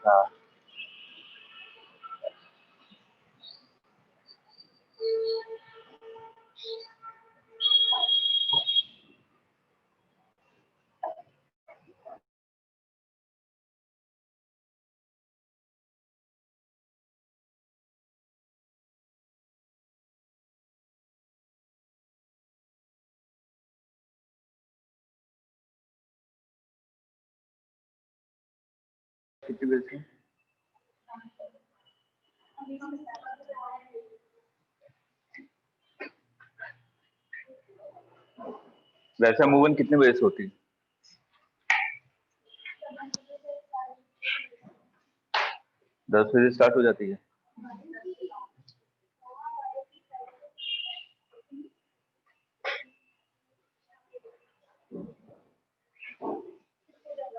हाँ कितनी बजे से? वैसे अमूमन कितने बजे से होती है? 10 बजे स्टार्ट हो जाती है।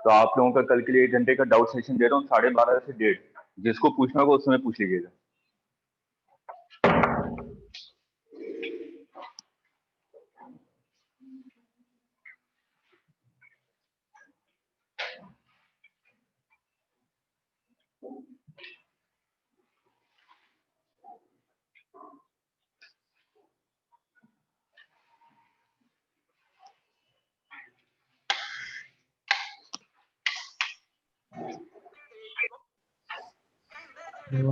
तो आप लोगों का कल के लिए 1 घंटे का डाउट सेशन दे रहा हूँ 12:30 से 1:30। जिसको पूछना होगा उस समय पूछ लीजिएगा। Good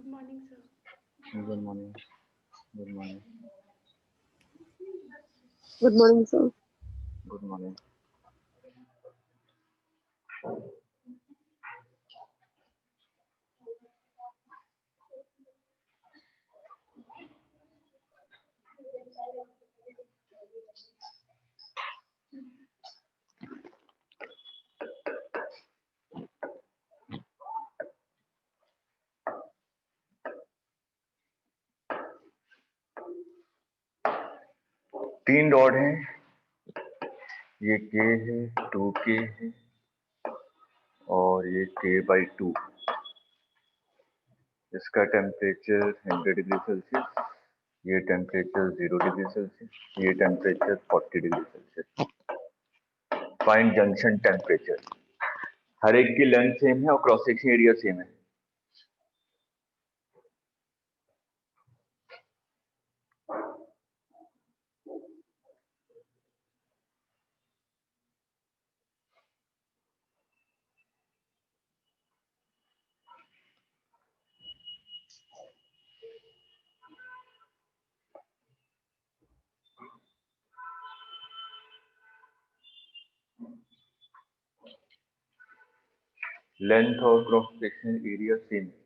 morning, sir. Good morning. Good morning. Good morning, sir. Good morning. 3 dot हैं, ये K है, 2K है और ये K/2। इसका टेम्परेचर 100 डिग्री सेल्सियस, ये टेम्परेचर 0 डिग्री सेल्सियस, ये temperature 40 degree Celsius. Find junction temperature. हर एक की लेंथ सेम है और क्रॉस सेक्शन एरिया सेम है। लेंथ और क्रॉस सेक्शन एरिया सेम है।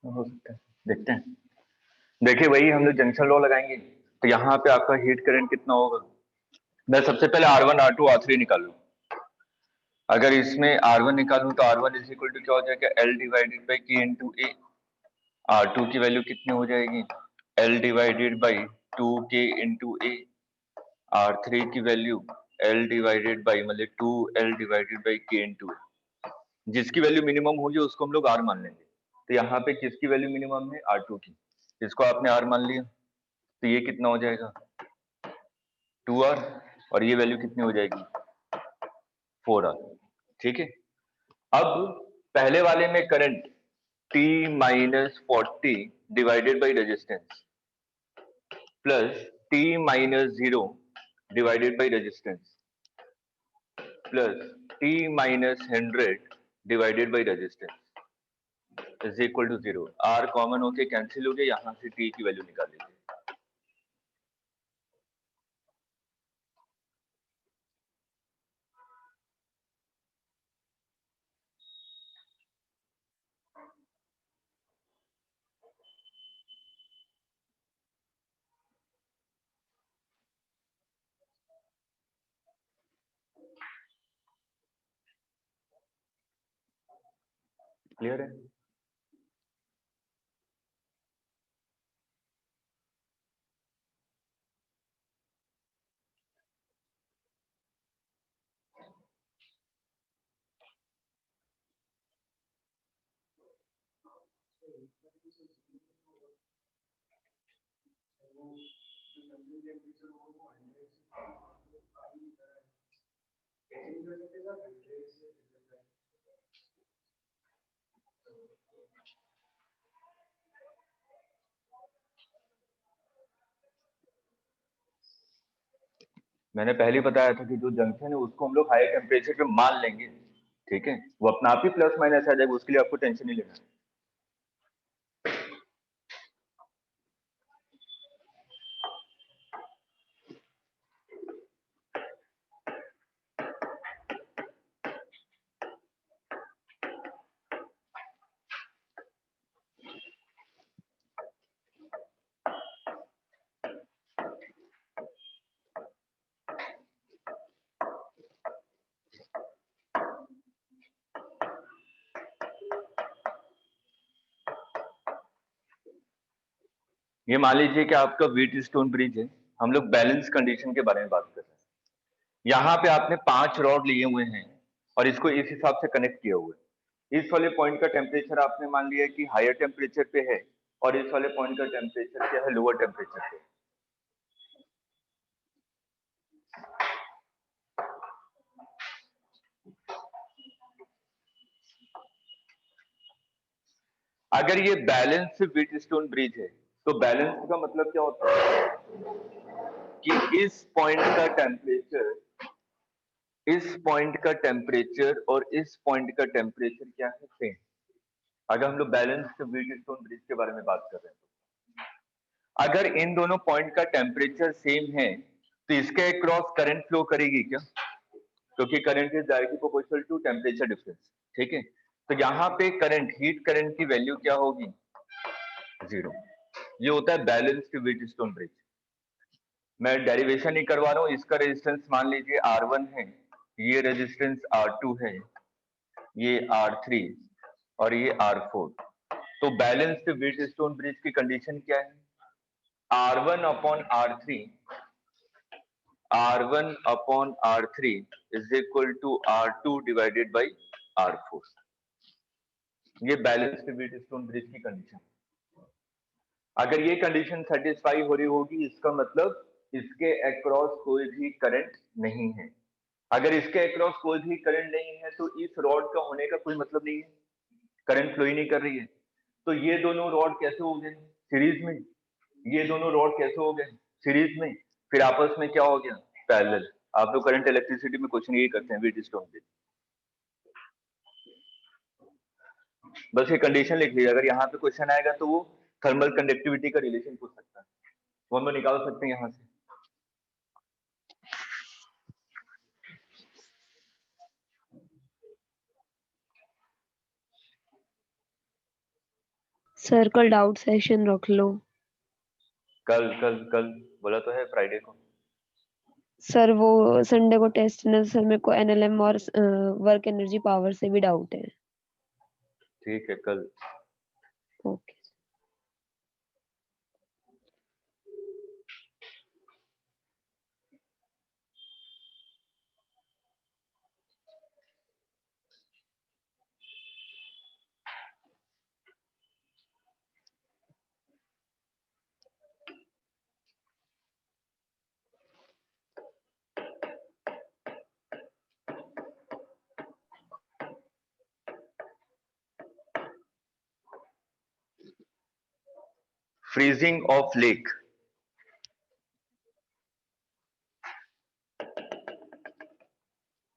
हो सकता है, देखते हैं। देखिए वही हम लोग जंक्शन लॉ लगाएंगे तो यहाँ पे आपका हीट करंट कितना होगा। मैं सबसे पहले R1 R2 R3 निकालू। अगर इसमें R1 निकालूं तो R1 इज इक्वल टू क्या हो जाएगा, L divided by K into A. R2 की वैल्यू कितनी हो जाएगी, L divided by 2K into A. R3 की वैल्यू L डिवाइडेड बाई मतलब 2L divided by K into A. जिसकी वैल्यू मिनिमम होगी उसको हम लोग R मान लेंगे। तो यहाँ पे किसकी वैल्यू मिनिमम है, R2 की। इसको आपने R मान लिया तो ये कितना हो जाएगा 2R, और ये वैल्यू कितनी हो जाएगी 4R। ठीक है। अब पहले वाले में current T minus 40 divided by resistance plus T minus 0 divided by resistance plus T minus 100 divided by resistance is equal to 0। R common होके कैंसिल हो गया, यहां से T की वैल्यू निकाल लीजिए। क्लियर है। मैंने पहले ही बताया था कि जो जंक्शन है उसको हम लोग हायर टेम्परेचर पे मान लेंगे। ठीक है, वो अपना आप ही प्लस माइनस आ जाएगा, उसके लिए आपको टेंशन नहीं लेना है। ये मान लीजिए कि आपका व्हीट स्टोन ब्रिज है, हम लोग बैलेंस कंडीशन के बारे में बात कर रहे हैं। यहाँ पे आपने 5 रॉड लिए हुए हैं और इसको इस हिसाब से कनेक्ट किया हुआ है। इस वाले पॉइंट का टेम्परेचर आपने मान लिया कि हायर टेम्परेचर पे है और इस वाले पॉइंट का टेम्परेचर क्या है, लोअर टेम्परेचर पे। अगर ये बैलेंस व्हीट स्टोन ब्रिज है तो बैलेंस का मतलब क्या होता है कि इस पॉइंट का टेम्परेचर, इस पॉइंट का टेम्परेचर और इस पॉइंट का टेम्परेचर क्या है, सेम। अगर हम लोग बैलेंस व्हीट स्टोन ब्रिज के बारे में बात कर रहे हैं तो अगर इन दोनों पॉइंट का टेम्परेचर सेम है तो इसके अक्रॉस करंट फ्लो करेगी क्या, क्योंकि current is directly proportional to temperature difference. ठीक है, तो यहाँ पे करंट, हीट करंट की वैल्यू क्या होगी, 0। ये होता है बैलेंस्ड व्हीट स्टोन ब्रिज। मैं डेरिवेशन नहीं करवा रहा हूँ, इसका रेजिस्टेंस मान लीजिए R1 है, ये रेजिस्टेंस R2 है, ये R3 और ये R4। तो बैलेंस्ड व्हीट स्टोन ब्रिज की कंडीशन क्या है, R1 upon R3, R1 upon R3 is equal to R2 divided by R4। ये बैलेंस्ड व्हीट स्टोन ब्रिज की कंडीशन। अगर ये कंडीशन सेटिस्फाई हो रही होगी, इसका मतलब इसके अक्रॉस कोई भी करंट नहीं है। अगर इसके अक्रॉस कोई भी करंट नहीं है तो इस रॉड का होने का कोई मतलब नहीं है, करंट फ्लो ही नहीं कर रही है। तो ये दोनों रॉड कैसे हो गए सीरीज में, ये दोनों रॉड कैसे हो गए सीरीज में, फिर आपस में क्या हो गया, पैरेलल। आप लोग करंट इलेक्ट्रिसिटी में क्वेश्चन यही करते हैं व्हीट स्टोन ब्रिज। बस ये कंडीशन लिख लीजिए, अगर यहाँ पे क्वेश्चन आएगा तो वो थर्मल कंडक्टिविटी का रिलेशन पूछ सकता है, वो हम लोग निकाल सकते हैं यहाँ से। सर कल डाउट सेशन रख लो। कल कल कल बोला तो है फ्राइडे को। सर वो संडे को टेस्ट ना सर, मेरे को एनएलएम और वर्क एनर्जी पावर से भी डाउट है। ठीक है, कल। ओके। Freezing of lake.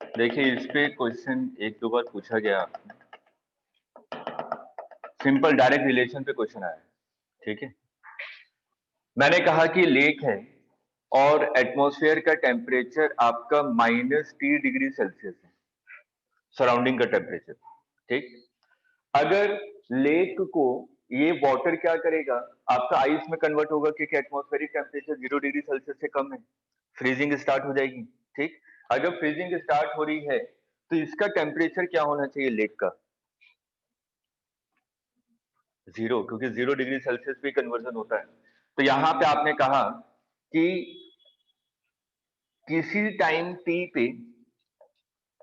देखिए, इस पे क्वेश्चन एक दो बार पूछा गया, सिंपल डायरेक्ट रिलेशन पे क्वेश्चन आया है। ठीक है, मैंने कहा कि लेक है और एटमॉस्फेयर का टेम्परेचर आपका -T°C है, सराउंडिंग का टेम्परेचर। ठीक, अगर लेक को ये वाटर क्या करेगा, आपका आइस में कन्वर्ट होगा क्योंकि एटमॉस्फेरिक टेम्परेचर 0°C से कम है, फ्रीजिंग स्टार्ट हो जाएगी। ठीक, अगर फ्रीजिंग स्टार्ट हो रही है तो इसका टेम्परेचर क्या होना चाहिए लेक का? 0, क्योंकि 0°C पे कन्वर्जन होता है। तो यहां पे आपने कहा कि किसी टाइम टी पे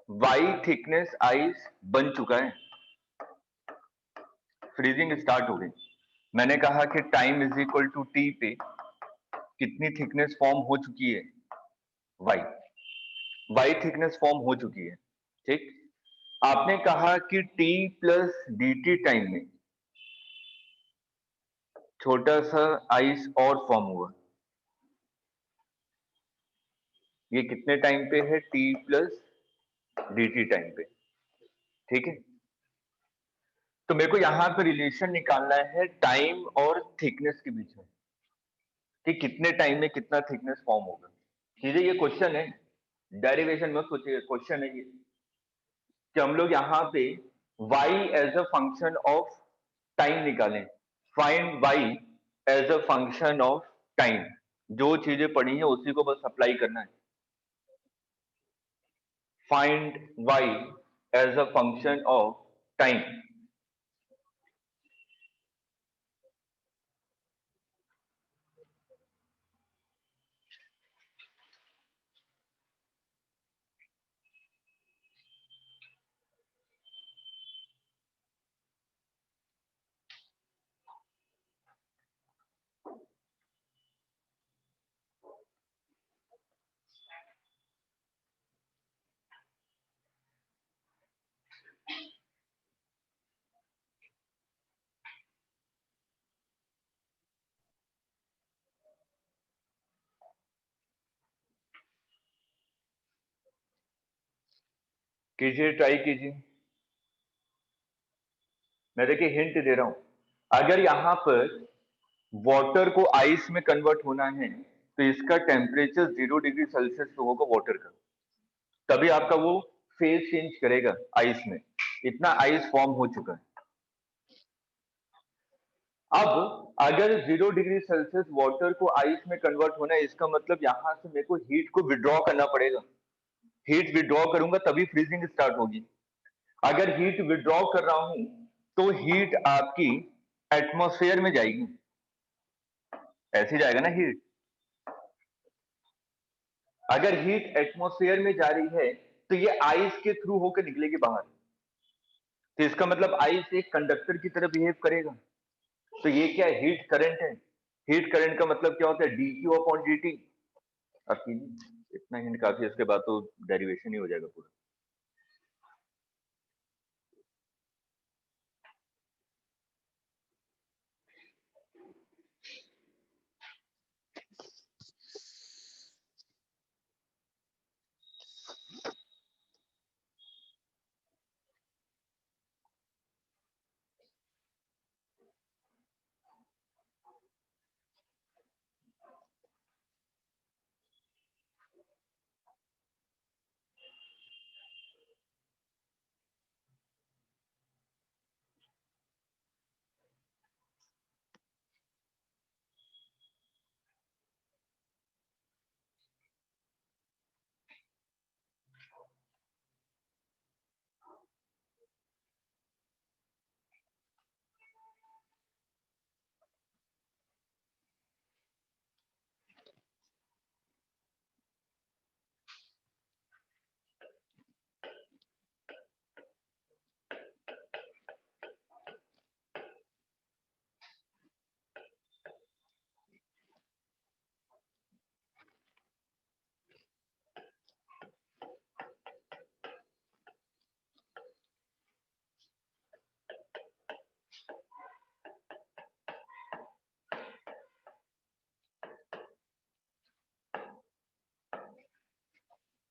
वाई थिकनेस आइस बन चुका है, फ्रीजिंग स्टार्ट हो गई। मैंने कहा कि time is equal to t पे कितनी थिकनेस फॉर्म हो चुकी है, वाई, वाई थिकनेस फॉर्म हो चुकी है। ठीक, आपने कहा कि टी प्लस dt टाइम में छोटा सा आइस और फॉर्म हुआ, ये कितने टाइम पे है? टी प्लस dt टाइम पे। ठीक है, तो मेरे को यहां पे रिलेशन निकालना है टाइम और थिकनेस के बीच में, कि कितने टाइम में कितना थिकनेस फॉर्म होगा। सीधे ये क्वेश्चन है, डेरिवेशन मत सोचिए, क्वेश्चन है ये कि हम लोग यहाँ पे y as a function of time निकालें। Find y as a function of time, जो चीजें पढ़ी है उसी को बस अप्लाई करना है। Find y as a function of time. कीजिए, ट्राई कीजिए। मैं देखिए हिंट दे रहा हूं, अगर यहां पर वाटर को आइस में कन्वर्ट होना है तो इसका टेम्परेचर 0°C पे होगा वाटर का, तभी आपका वो फेज चेंज करेगा आइस में। इतना आइस फॉर्म हो चुका है। अब अगर 0°C वाटर को आइस में कन्वर्ट होना है, इसका मतलब यहां से मेरे को हीट को विड्रॉ करना पड़ेगा। हीट विड्रॉ करूंगा तभी फ्रीजिंग स्टार्ट होगी। अगर हीट विड्रॉ कर रहा हूं तो हीट आपकी एटमॉस्फेयर में जाएगी, ऐसे जाएगा ना हीट। अगर हीट एटमॉस्फेयर में जा रही है तो ये आइस के थ्रू होकर निकलेगी बाहर, तो इसका मतलब आइस एक कंडक्टर की तरह बिहेव करेगा। तो ये क्या है? हीट करंट है। हीट करंट का मतलब क्या होता है? dQ/dt। अब इतना हिंट काफी है, इसके बाद तो डेरिवेशन ही हो जाएगा पूरा।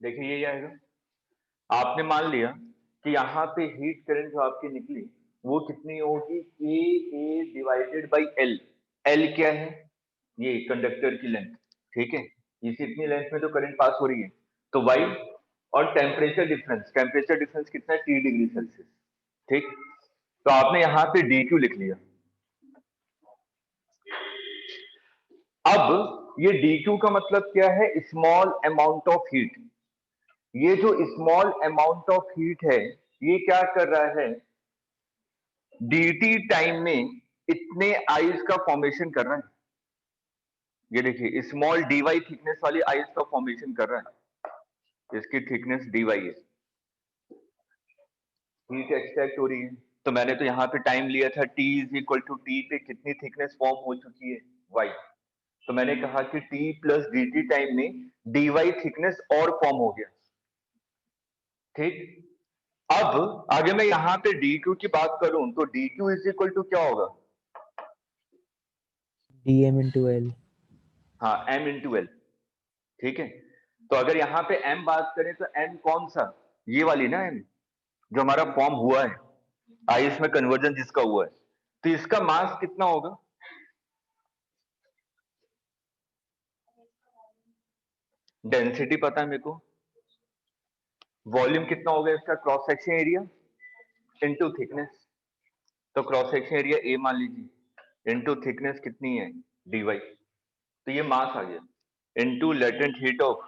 देखिए ये आएगा, आपने मान लिया कि यहाँ पे हीट करंट जो आपकी निकली वो कितनी होगी, के ए डिवाइडेड बाई एल। एल क्या है, ये कंडक्टर की लेंथ, ठीक है, इसी इतनी लेंथ में तो करंट पास हो रही है, तो वाई, और टेम्परेचर डिफरेंस कितना है, टी डिग्री सेल्सियस, ठीक। तो आपने यहाँ पे डी क्यू लिख लिया। अब ये डी क्यू का मतलब क्या है, स्मॉल अमाउंट ऑफ हीट। ये जो स्मॉल अमाउंट ऑफ हीट है ये क्या कर रहा है, dt टाइम में इतने आइस का फॉर्मेशन कर रहा है। ये देखिए स्मॉल dy थिकनेस वाली आइस का फॉर्मेशन कर रहा है, इसकी थिकनेस dy है, हीट एक्सट्रैक्ट हो रही है। तो मैंने तो यहाँ पे टाइम लिया था t is equal to t पे कितनी थिकनेस फॉर्म हो चुकी है, y। तो मैंने कहा कि t प्लस dt टाइम में dy थिकनेस और फॉर्म हो गया, ठीक। अब आगे मैं यहाँ पे dq की बात करूं तो dq इज इक्वल टू क्या होगा, dm into l। हाँ m इंटू एल, ठीक है। तो अगर यहाँ पे m बात करें तो m कौन सा, ये वाली ना m जो हमारा फॉर्म हुआ है, आइस में कन्वर्जन जिसका हुआ है, तो इसका मास कितना होगा, डेंसिटी पता है मेरे को, वॉल्यूम कितना होगा इसका, cross section area into thickness. तो क्रॉस सेक्शन एरिया ए मान लीजिए, इनटू थिकनेस कितनी है dy, तो ये मास आ गया, into latent heat of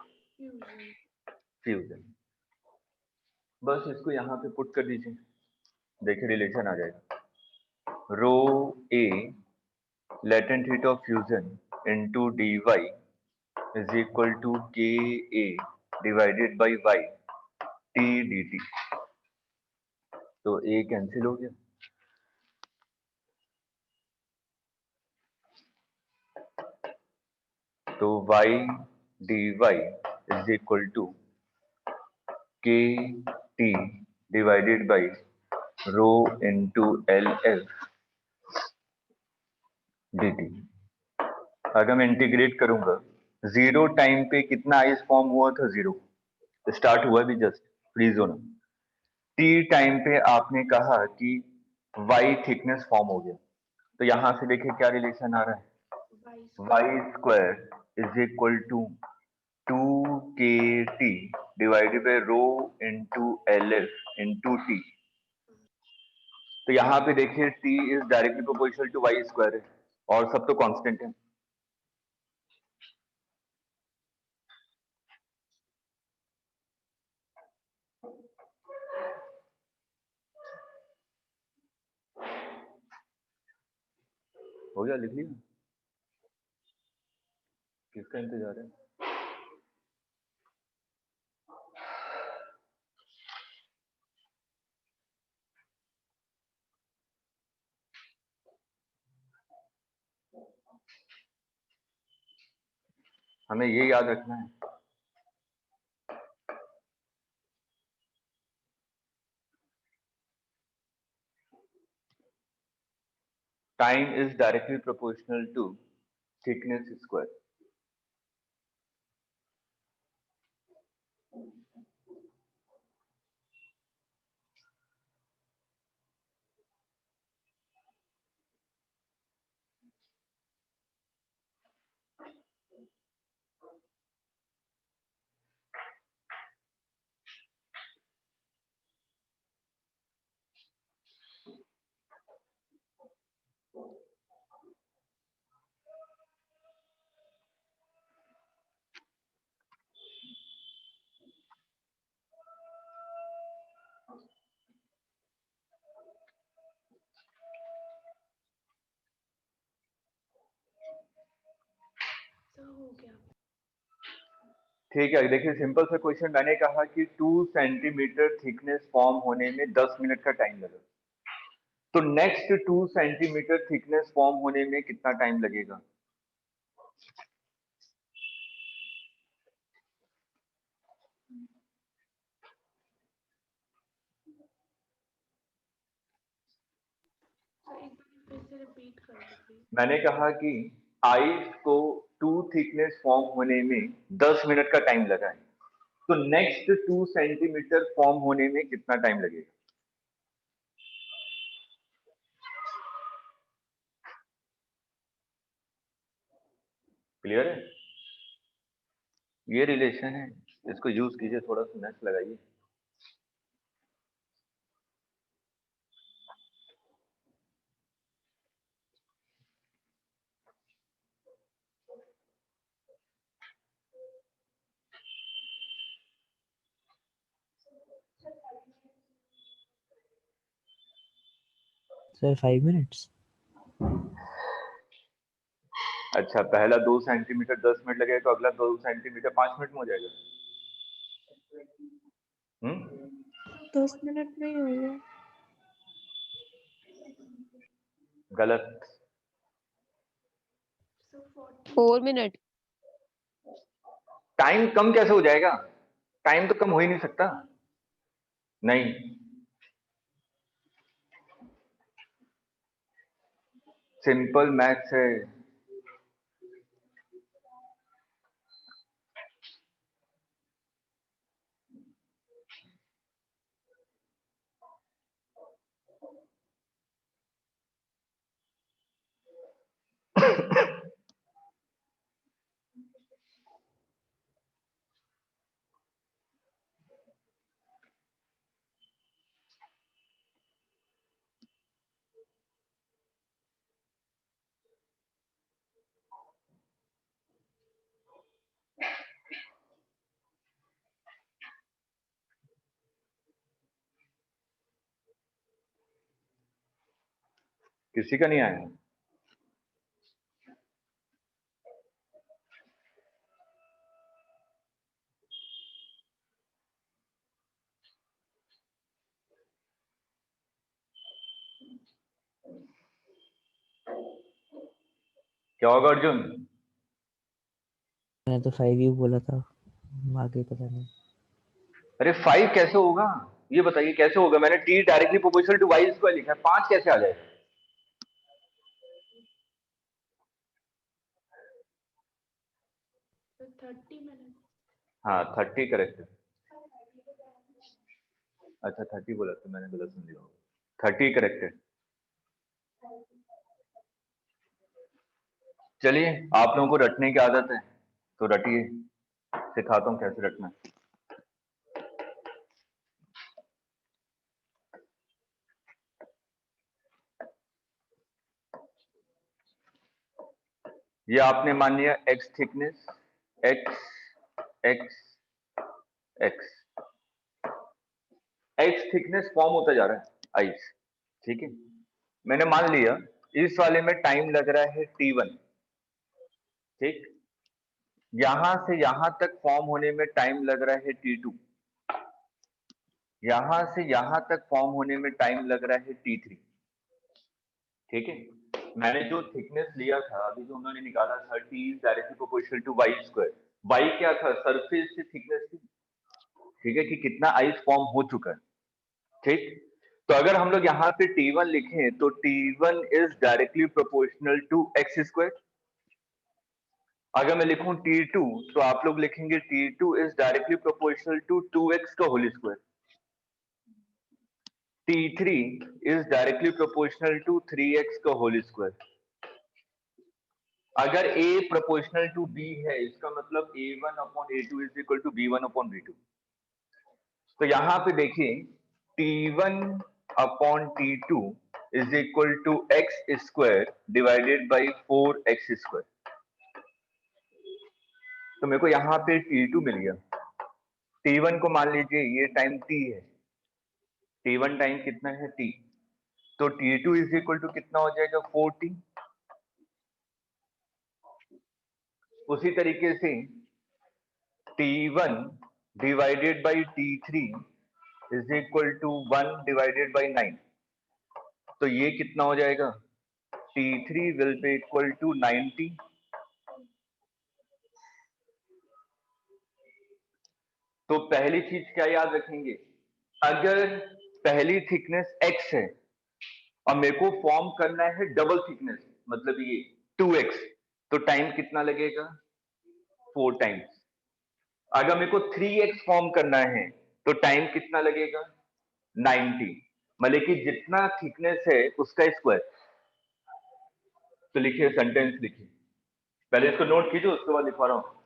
fusion. बस इसको यहाँ पे पुट कर दीजिए, देखिए रिलेशन आ जाएगा, रो ए latent heat of fusion into dy is equal to Ka divided by y T dt। तो A कैंसिल हो गया, तो y dy is equal to Kt divided by rho into LF dt। अगर मैं इंटीग्रेट करूंगा, zero time पे कितना ice form हुआ था, जीरो, स्टार्ट हुआ भी जस्ट फ्रीज होना। टी टाइम पे आपने कहा कि वाई थिकनेस फॉर्म हो गया, तो यहां से देखिए क्या रिलेशन आ रहा है, y square is equal to 2kt divided by rho into L F into t. तो यहाँ पे देखिए t is directly proportional to y square है, और सब तो कांस्टेंट है। हो गया, लिख लिया, किसका इंतजार है, हमें ये याद रखना है। Time is directly proportional to thickness square। ठीक है, देखिए सिंपल सा क्वेश्चन, मैंने कहा कि 2 सेंटीमीटर थिकनेस फॉर्म होने में 10 मिनट का टाइम लगा, तो नेक्स्ट 2 सेंटीमीटर थिकनेस फॉर्म होने में कितना टाइम लगेगा, मैंने कहा कि आइस को 2 थिकनेस फॉर्म होने में 10 मिनट का टाइम लगा है, तो नेक्स्ट 2 सेंटीमीटर फॉर्म होने में कितना टाइम लगेगा? क्लियर है? ये रिलेशन है, इसको यूज कीजिए, थोड़ा सा नेक्स्ट लगाइए। Sir 5 minutes. अच्छा, पहला 2 सेंटीमीटर 10 मिनट लगेगा, तो अगला 2 सेंटीमीटर 5 मिनट में हो जाएगा। 10 मिनट में ही होगा। गलत। 4 मिनट। टाइम कम कैसे हो जाएगा? टाइम तो कम हो ही नहीं सकता। नहीं, सिंपल मैथ्स है। किसी का नहीं आया? क्या होगा अर्जुन? मैंने तो 5 ही बोला था, आगे पता नहीं। अरे 5 कैसे होगा, ये बताइए कैसे होगा? मैंने t directly proportional to y square लिखा है, 5 कैसे आ जाएगा? तो 30 मिनट। हाँ 30 करेक्ट है। अच्छा 30 बोला तो मैंने गलत सुन लिया। 30 करेक्ट है। चलिए, आप लोगों को रटने की आदत है तो रटिए, सिखाता हूँ कैसे रटना है। ये आपने मान लिया x thickness, x x x x thickness form होता जा रहा है आइस, ठीक है। मैंने मान लिया इस वाले में टाइम लग रहा है t1, ठीक। यहां से यहां तक फॉर्म होने में टाइम लग रहा है t2, यहां से यहां तक फॉर्म होने में टाइम लग रहा है t3, ठीक है। मैंने जो थिकनेस लिया था अभी जो उन्होंने निकाला था t is directly proportional to y square. y क्या था? सरफेस से थिकनेस थी, ठीक है, कि कितना आइस फॉर्म हो चुका है, ठीक। तो अगर हम लोग यहाँ पे t1 लिखें तो t1 is directly proportional to x square. अगर मैं लिखूं t2 तो आप लोग लिखेंगे t2 is directly proportional to 2x का whole square. t3 is directly proportional to 3x का होल स्क्वायर। अगर a प्रोपोर्शनल टू b है इसका मतलब a1 upon a2 is equal to b1 upon b2। तो यहां पे देखिए t1 upon t2 is equal to x square divided by 4x square. तो मेरे को यहाँ पे t2 मिल गया। t1 को मान लीजिए ये टाइम t है, t1 टाइम कितना है t, तो t2 इज इक्वल टू कितना हो जाएगा 4t। उसी तरीके से t1 divided by t3 is equal to 1 divided by 9। तो ये कितना हो जाएगा? t3 will be equal to 90। तो पहली चीज क्या याद रखेंगे, अगर पहली थिकनेस x है और मेरे को फॉर्म करना है डबल थिकनेस मतलब ये 2x, तो टाइम कितना लगेगा? 4 टाइम्स। अगर मेरे को 3x फॉर्म करना है तो टाइम कितना लगेगा? 90, मतलब कि जितना थिकनेस है उसका स्क्वायर। तो लिखिए, सेंटेंस लिखिए, पहले इसको नोट कीजिए, उसके बाद लिखवा रहा हूं।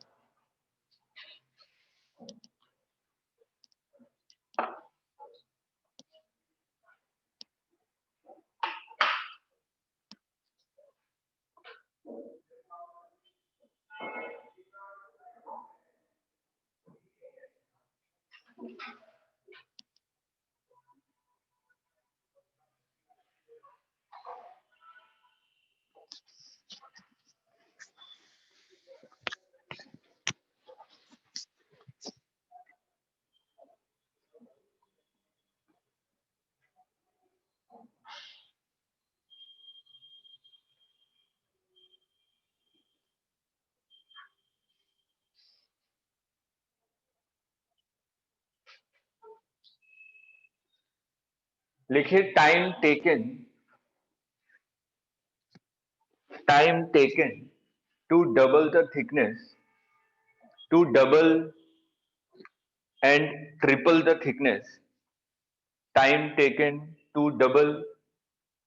लिखिए, time taken to double the thickness, to double and triple the thickness, time taken to double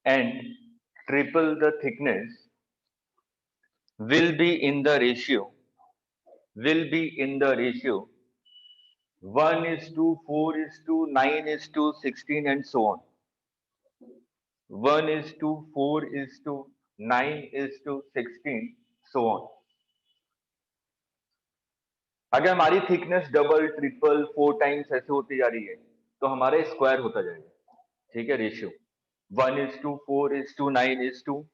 and triple the thickness will be in the ratio 1:4:9:16 and so on. 1:4:9:16 so on. अगर हमारी thickness double, triple, 4 times ऐसे होती जा रही है तो हमारा square होता जाएगा, ठीक है, रेशियो 1:4:9:16,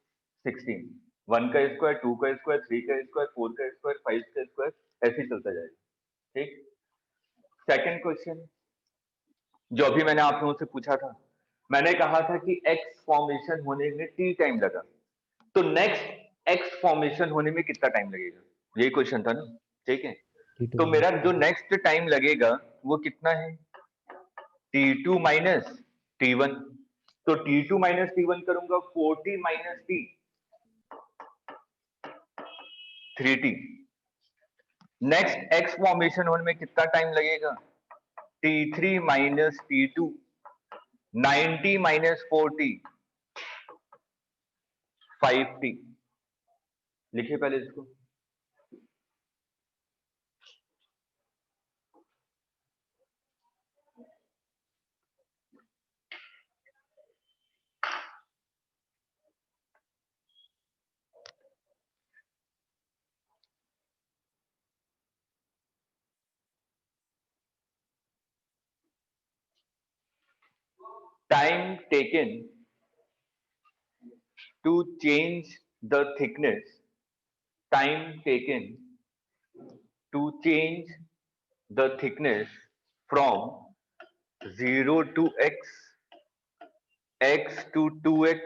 1 का स्क्वायर, 2 का स्क्वायर, 3 का स्क्वायर, 4 का स्क्वायर, 5 का स्क्वायर, ऐसे ही चलता जाएगा, ठीक। सेकंड क्वेश्चन जो अभी मैंने आप लोगों से पूछा था, मैंने कहा था कि एक्स फॉर्मेशन होने में टी टाइम लगा, तो नेक्स्ट एक्स फॉर्मेशन होने में कितना टाइम लगेगा, यही क्वेश्चन था ना, ठीक है। तो मेरा जो नेक्स्ट टाइम लगेगा वो कितना है? T2 minus T1। तो T2 माइनस T1 करूंगा, 4T minus T, 3T। Next x formation होने में कितना टाइम लगेगा? T3 minus T2, 90 minus 4T, 5T। लिखिए पहले इसको। Time taken to change the thickness, time taken to change the thickness from 0 to x, x to 2x,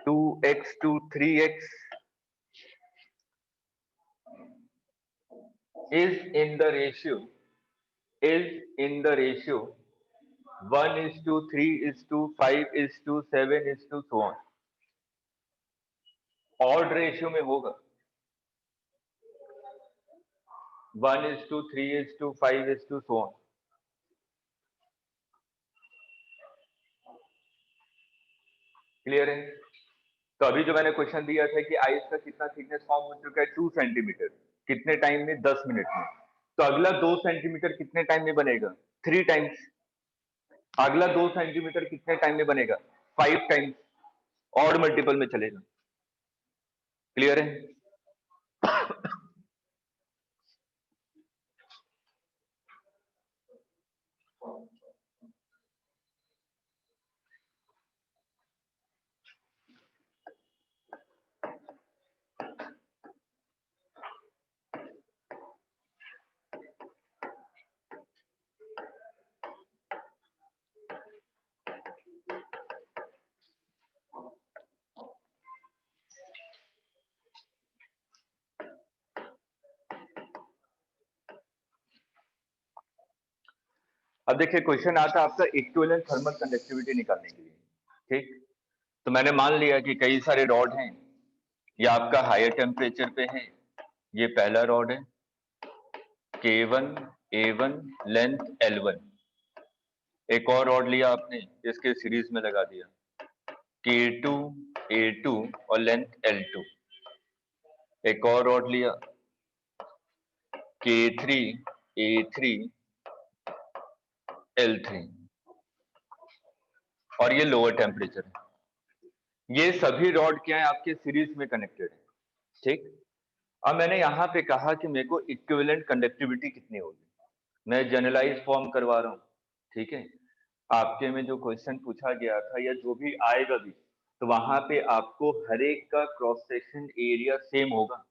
2x to 3x is in the ratio 1:3:5:7 so on। Odd ratio में होगा 1:3:5 so on। Clear है? तो अभी जो मैंने question दिया था कि आइस का कितना थिकनेस फॉर्म हो चुका है, 2 सेंटीमीटर, कितने टाइम में? 10 मिनट में। तो अगला 2 सेंटीमीटर कितने टाइम में बनेगा? 3 टाइम्स। अगला 2 सेंटीमीटर कितने टाइम में बनेगा? 5 टाइम्स, ऑड मल्टीपल में चलेगा। क्लियर है? अब देखिए, क्वेश्चन आता है आपका इक्विवेलेंट थर्मल कंडक्टिविटी निकालने के लिए, ठीक। तो मैंने मान लिया कि कई सारे रॉड हैं, ये आपका हायर टेम्परेचर पे है, ये पहला रॉड है, K1 A1 लेंथ L1, एक और रॉड लिया आपने, इसके सीरीज में लगा दिया, K2 A2 और लेंथ L2, एक और रॉड लिया, K3 A3 L3, और ये लोअर टेम्परेचर है। ये सभी रॉड क्या है, आपके सीरीज में कनेक्टेड है, ठीक। अब मैंने यहाँ पे कहा कि मेरे को इक्विवेलेंट कंडक्टिविटी कितनी होगी, मैं जनरलाइज फॉर्म करवा रहा हूँ, ठीक है। आपके में जो क्वेश्चन पूछा गया था या जो भी आएगा भी, तो वहां पे आपको हर एक का क्रॉस सेक्शन एरिया सेम होगा,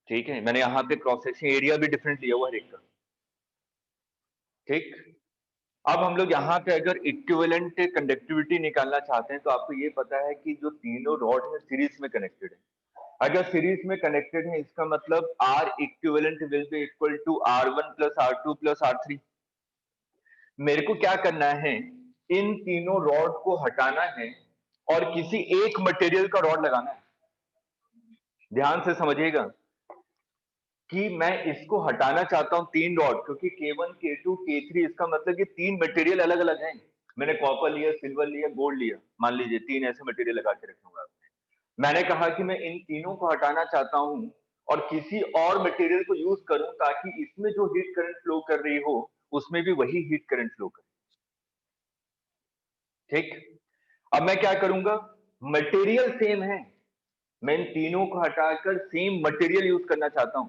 ठीक है। मैंने यहाँ पे क्रॉस सेक्शन एरिया भी डिफरेंट लिया हुआ हर एक का, ठीक। अब हम लोग यहाँ पे अगर इक्विवेलेंट कंडक्टिविटी निकालना चाहते हैं तो आपको ये पता है कि जो तीनों रॉड है सीरीज में कनेक्टेड है। अगर सीरीज में कनेक्टेड है इसका मतलब R equivalent will be equal to R1 plus R2 plus R3। मेरे को क्या करना है, इन तीनों रॉड को हटाना है और किसी एक मटेरियल का रॉड लगाना है। ध्यान से समझिएगा कि मैं इसको हटाना चाहता हूं तीन रॉड, क्योंकि K1 K2 K3 इसका मतलब कि तीन मटेरियल अलग अलग हैं। मैंने कॉपर लिया, सिल्वर लिया, गोल्ड लिया, मान लीजिए तीन ऐसे मटेरियल लगा के रखूंगा। मैंने कहा कि मैं इन तीनों को हटाना चाहता हूं और किसी और मटेरियल को यूज करूं ताकि इसमें जो हीट करंट फ्लो कर रही हो उसमें भी वही हीट करंट फ्लो करे, ठीक। अब मैं क्या करूंगा, मटेरियल सेम है, मैं इन तीनों को हटाकर सेम मटेरियल यूज करना चाहता हूं,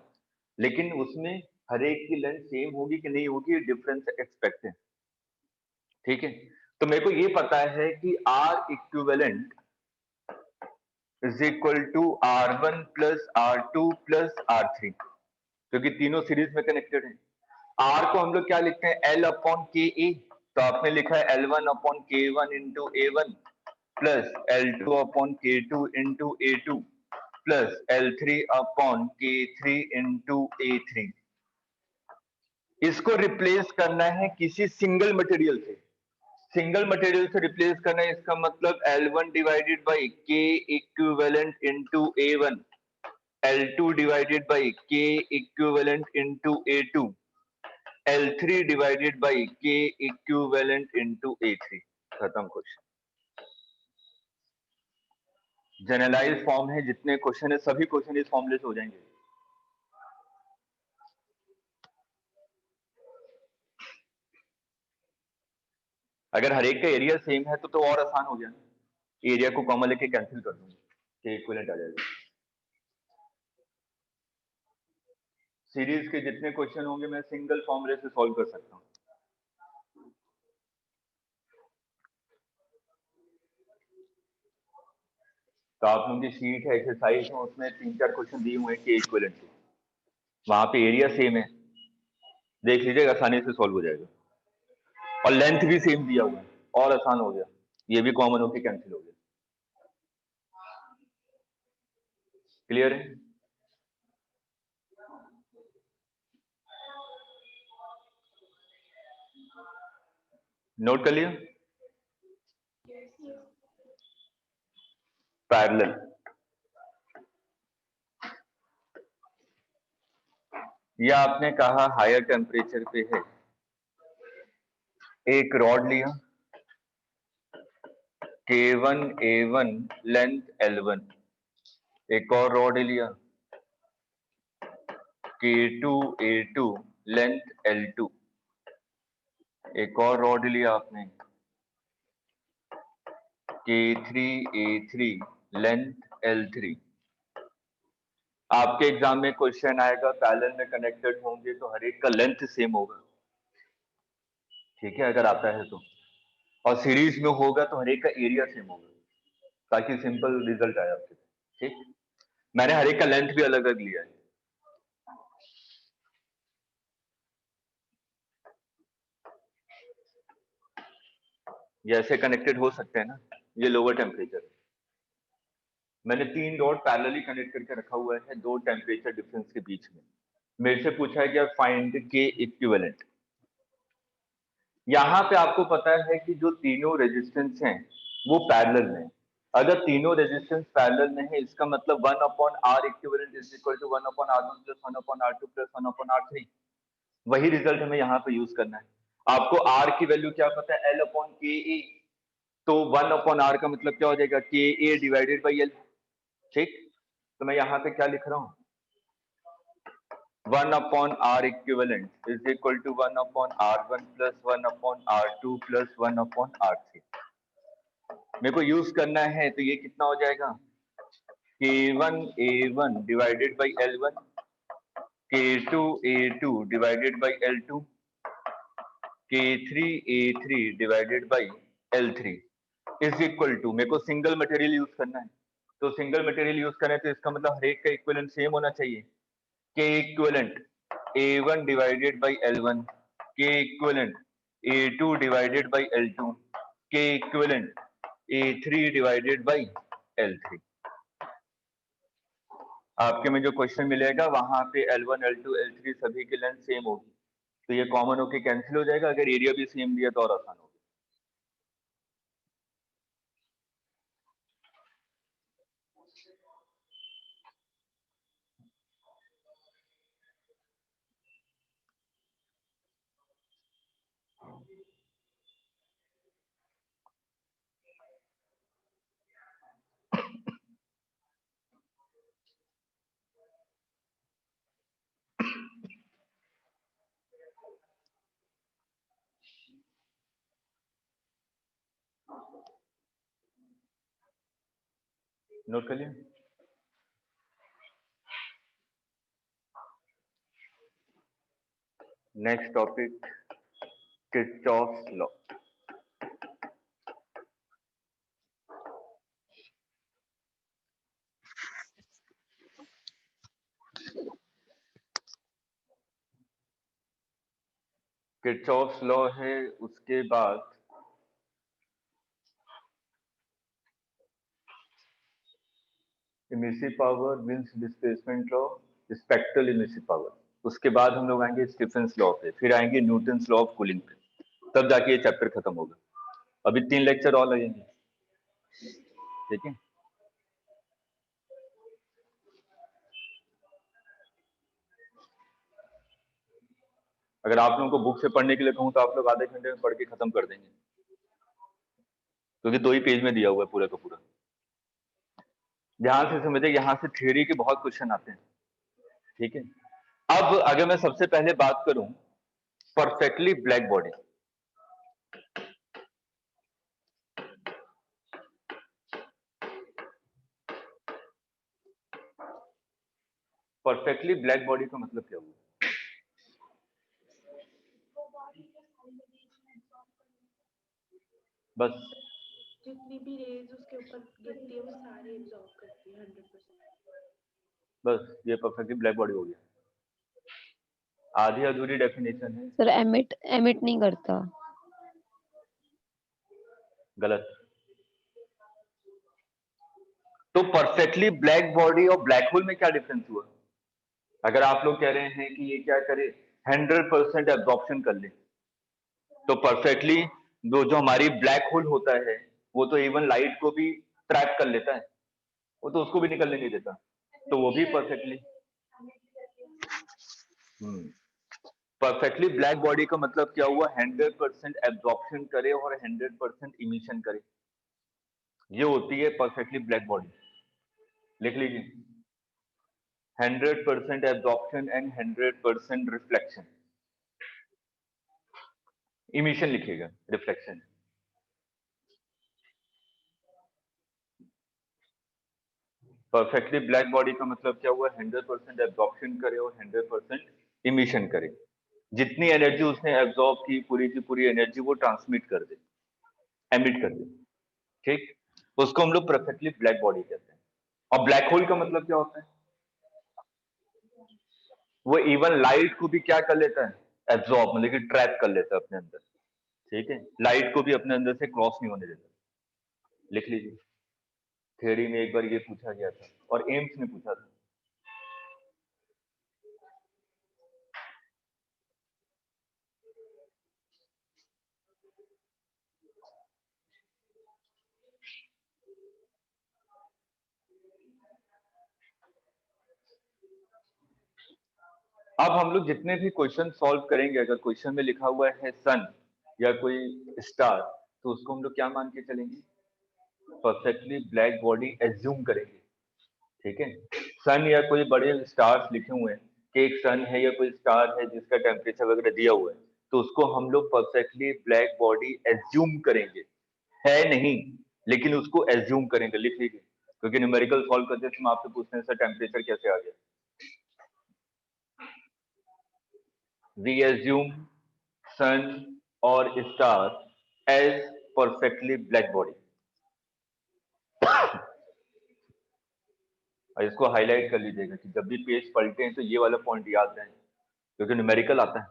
लेकिन उसमें हर एक की लेंथ सेम होगी कि नहीं होगी, डिफरेंस एक्सपेक्ट है, ठीक है। तो मेरे को ये पता है कि R equivalent is equal to R1 plus R2 plus R3, क्योंकि तीनों सीरीज में कनेक्टेड है। R को हम लोग क्या लिखते हैं, L अपॉन के ए, तो आपने लिखा है L1 upon K1 into A1 plus L2 upon K2 into A2 plus L3 upon K3 into A3। इसको रिप्लेस करना है किसी सिंगल मटेरियल से, सिंगल मटेरियल से रिप्लेस करना है, इसका मतलब L1 divided by K equivalent into A1, L2 divided by K equivalent into A2, L3 divided by K equivalent into A3। खत्म क्वेश्चन। जनरलाइज फॉर्म है, जितने क्वेश्चन है सभी क्वेश्चन इस फॉर्मूले से हो जाएंगे। अगर हर एक का एरिया सेम है तो और आसान हो गया, एरिया को कॉमन लेके कैंसिल कर दूंगा, K इक्विवेलेंट आ जाएगा। सीरीज के जितने क्वेश्चन होंगे मैं सिंगल फॉर्मूले से सॉल्व कर सकता हूं। तो आप लोगों की शीट है एक्सरसाइज में, उसमें 3-4 क्वेश्चन दिए हुए हैं K इक्विवेलेंट के, वहां पे एरिया सेम है, देख लीजिएगा, आसानी से सॉल्व हो जाएगा। और लेंथ भी सेम दिया हुआ है, और आसान हो गया, ये भी कॉमन होके कैंसिल हो गया। क्लियर है? नोट कर लिया? पैरेलल, ये आपने कहा हायर टेम्परेचर पे है, एक रॉड लिया K1 A1 लेंथ L1, एक और रॉड लिया K2 A2 लेंथ L2, एक और रॉड लिया आपने K3 A3 लेंथ L3। आपके एग्जाम में क्वेश्चन आएगा पैरेलल में कनेक्टेड होंगे तो हर एक का लेंथ सेम होगा, ठीक है, अगर आता है तो, और सीरीज में होगा तो हर एक का एरिया सेम होगा, ताकि सिंपल रिजल्ट आए आपके, ठीक। मैंने हर एक का लेंथ भी अलग अलग लिया है। ये ऐसे कनेक्टेड हो सकते हैं ना, ये लोअर टेम्परेचर, मैंने 3 रॉड पैरेलली कनेक्ट करके रखा हुआ है 2 टेम्परेचर डिफरेंस के बीच में। मेरे से पूछा है कि फाइंड के इक्विवेलेंट। यहाँ पे आपको पता है कि जो तीनों रेजिस्टेंस हैं वो पैरेलल में, अगर तीनों रेजिस्टेंस पैरेलल में है इसका मतलब 1/R equivalent is equal to 1/R1 plus 1/R2 plus 1/R3। वही रिजल्ट हमें यहाँ पे यूज करना है। आपको R की वैल्यू क्या पता है, L/KA, तो 1/R का मतलब क्या हो जाएगा, KA डिवाइडेड बाई L। ठीक, तो मैं यहाँ पे क्या लिख रहा हूँ, 1/R equivalent is equal to 1/R1 plus 1/R2 plus 1/R3। मेरे को यूज करना है तो ये कितना हो जाएगा, K1A1 divided by L1, K2A2 divided by L2, K3A3 divided by L3 is equal to, मेरे को सिंगल मटेरियल यूज करना है, तो सिंगल मटेरियल यूज करें तो इसका मतलब हर एक का इक्विवेलेंट सेम होना चाहिए। K equivalent A1 divided by L1, K equivalent A2 divided by L2, K equivalent A3 divided by L3। आपके में जो क्वेश्चन मिलेगा वहां पे L1 L2 L3 सभी की लेंथ सेम होगी, तो ये कॉमन होके कैंसिल हो जाएगा। अगर एरिया भी सेम दिया तो और आसान होगा। नोट कर लिया। Next topic, Kirchhoff's law. Kirchhoff's law है, उसके बाद emissive power, wins displacement law, spectral emissive power, उसके बाद हम लोग आएंगे स्टीफेंस लॉ पे, फिर आएंगे न्यूटन्स लॉ ऑफ कूलिंग पे, तब जाके ये चैप्टर खत्म होगा। अभी 3 लेक्चर और लगेंगे, ठीक है। अगर आप लोगों को बुक से पढ़ने के लिए कहूँ तो आप लोग आधे घंटे में पढ़ के खत्म कर देंगे, क्योंकि 2 ही पेज में दिया हुआ है पूरा का पूरा। ध्यान से समझे, यहाँ से थ्योरी के बहुत क्वेश्चन आते हैं, ठीक है। अब अगर मैं सबसे पहले बात करूं perfectly black body, perfectly black body का मतलब क्या हुआ, बस जितनी भी रेज उसके ऊपर गिरती है वो सारी एब्जॉर्ब करती है 100%। बस ये परफेक्टली ब्लैक बॉडी हो गया। आधी अधूरी डेफिनेशन है, सर एमिट एमिट नहीं करता। गलत। तो परफेक्टली ब्लैक बॉडी और ब्लैक होल में क्या डिफरेंस हुआ? अगर आप लोग कह रहे हैं कि ये क्या करे, 100% एब्जॉर्प्शन कर ले, तो परफेक्टली जो हमारी ब्लैक होल होता है वो तो इवन लाइट को भी ट्रैप कर लेता है, वो तो उसको भी निकलने नहीं देता, तो वो भी परफेक्टली परफेक्टली ब्लैक बॉडी का मतलब क्या हुआ, 100% एब्जॉर्प्शन करे और 100% इमिशन करे, ये होती है परफेक्टली ब्लैक बॉडी। लिख लीजिए, 100% एब्जॉर्प्शन एंड 100% रिफ्लेक्शन, इमिशन लिखिएगा, रिफ्लेक्शन। परफेक्टली ब्लैक बॉडी का मतलब क्या हुआ, 100% एब्जॉर्प्शन करे और 100% इमिशन करे। जितनी एनर्जी उसने एब्जॉर्ब की पूरी एनर्जी वो ट्रांसमिट कर दे, एमिट कर दे, ठीक, उसको हम लोग परफेक्टली ब्लैक बॉडी कहते हैं। और ब्लैक होल का मतलब क्या होता है, वो इवन लाइट को भी क्या कर लेता है, एब्जॉर्ब, मतलब कि ट्रैप कर लेता है अपने अंदर, ठीक है, लाइट को भी अपने अंदर से क्रॉस नहीं होने देता। लिख लीजिए, थ्योरी में एक बार ये पूछा गया था और एम्स ने पूछा था। अब हम लोग जितने भी क्वेश्चन सॉल्व करेंगे, अगर क्वेश्चन में लिखा हुआ है सन या कोई स्टार, तो उसको हम लोग क्या मान के चलेंगे? परफेक्टली ब्लैक बॉडी एज्यूम करेंगे। ठीक है, सन या कोई बड़े स्टार्स लिखे हुए हैं कि एक सन है या कोई स्टार है जिसका टेम्परेचर वगैरह दिया हुआ है, तो उसको हम लोग परफेक्टली ब्लैक बॉडी एज्यूम करेंगे। है नहीं, लेकिन उसको एज्यूम करेंगे, लिख लीजिए, क्योंकि न्यूमेरिकल सॉल्व करते समय आपसे पूछने से टेम्परेचर कैसे आ गया। We assume sun or star as perfectly black body। और इसको हाईलाइट कर लीजिएगा कि जब भी पेज पलटे हैं तो ये वाला पॉइंट याद रहे, क्योंकि न्यूमेरिकल आता है।